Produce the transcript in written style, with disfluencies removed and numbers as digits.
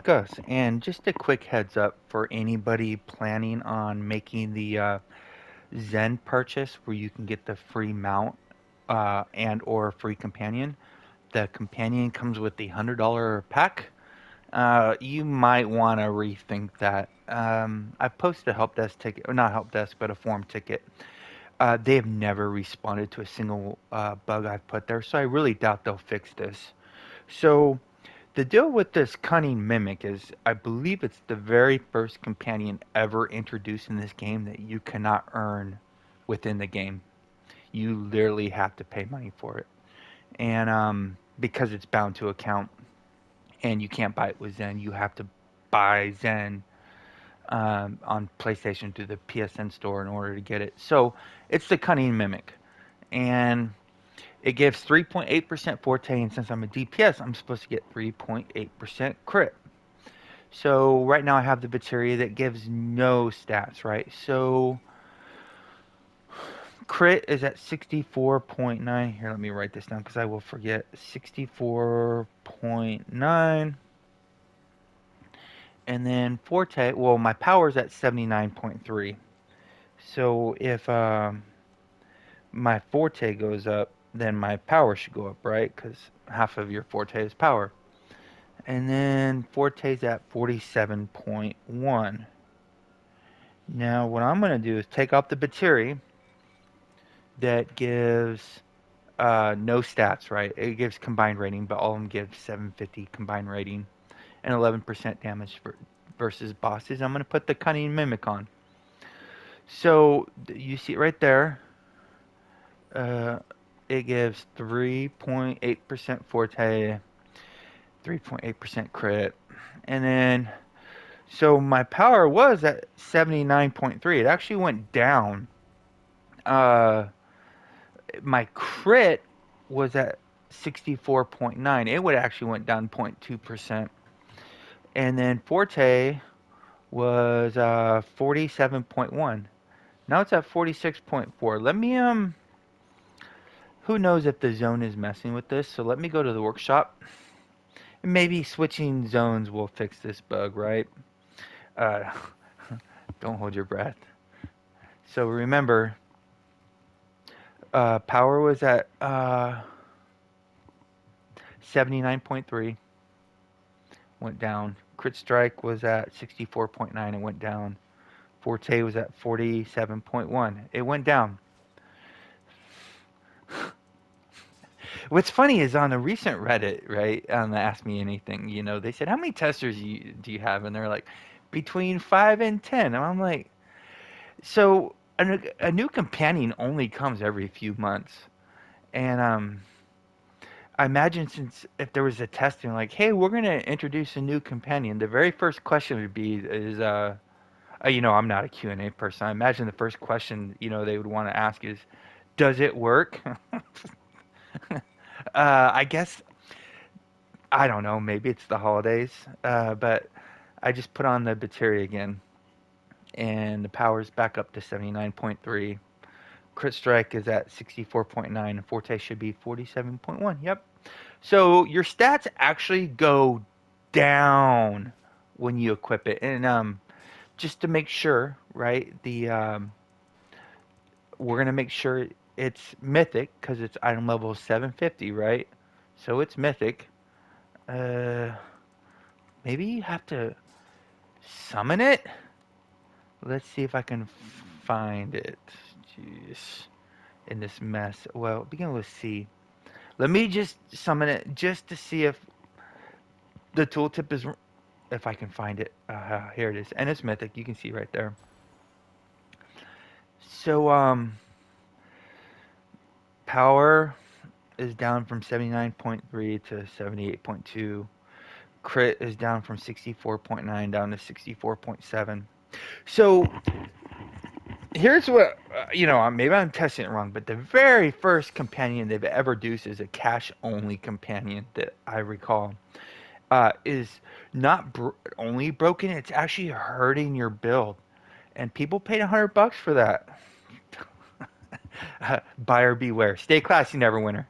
Gus, and just a quick heads up for anybody planning on making the Zen purchase where you can get the free mount and or free companion. The companion comes with the $100 pack. You might want to rethink that. I've posted a help desk ticket, or not help desk, but a forum ticket. They have never responded to a single bug I've put there, so I really doubt they'll fix this. So the deal with this cunning mimic is, I believe it's the very first companion ever introduced in this game that you cannot earn within the game. You literally have to pay money for it, and because it's bound to account, and you can't buy it with Zen, you have to buy Zen on PlayStation through the PSN store in order to get it. So it's the cunning mimic, and it gives 3.8% forte, and since I'm a DPS, I'm supposed to get 3.8% crit. So right now I have the bacteria that gives no stats, right? So crit is at 64.9. Here, let me write this down because I will forget. 64.9. And then forte, well, my power is at 79.3. So if my forte goes up, then my power should go up, right? Because half of your forte is power. And then forte's at 47.1. Now, what I'm going to do is take off the bacteria that gives no stats, right? It gives combined rating, but all of them give 750 combined rating and 11% damage versus bosses. I'm going to put the cunning mimic on. So you see it right there. Uh, it gives 3.8% forte, 3.8% crit, and then so my power was at 79.3. It actually went down. Uh, my crit was at 64.9. It would actually went down 0.2%. And then Forte was 47.1. Now it's at 46.4. Let me who knows if the zone is messing with this. So let me go to the workshop. And maybe switching zones will fix this bug, right? Uh don't hold your breath. So remember, power was at 79.3, went down. Crit strike was at 64.9, it went down. Forte was at 47.1, it went down. What's funny is on a recent Reddit, right, on the Ask Me Anything, they said, how many testers do you have? And they're like, between 5 and 10. And I'm like, so a new companion only comes every few months. And I imagine, since if there was a testing like, hey, we're going to introduce a new companion, the very first question would be is, I'm not a Q&A person. I imagine the first question, they would want to ask is, does it work? I guess, I don't know, maybe it's the holidays, but I just put on the bacteria again, and the power's back up to 79.3. Crit strike is at 64.9, and forte should be 47.1. Yep. So your stats actually go down when you equip it, and just to make sure, right? The we're gonna make sure it's mythic because it's item level 750, right? So it's mythic. Uh, Maybe you have to summon it. Let's see if I can find it. Jeez, in this mess. Well, begin with C. Let me just summon it just to see if the tooltip is, if I can find it. Here it is, and it's mythic. You can see right there. So power is down from 79.3 to 78.2. Crit is down from 64.9 down to 64.7. So here's what, maybe I'm testing it wrong, but the very first companion they've ever produced is a cash only companion that I recall. Is not only broken, it's actually hurting your build. And people paid $100 for that. Buyer beware. Stay classy, Neverwinter.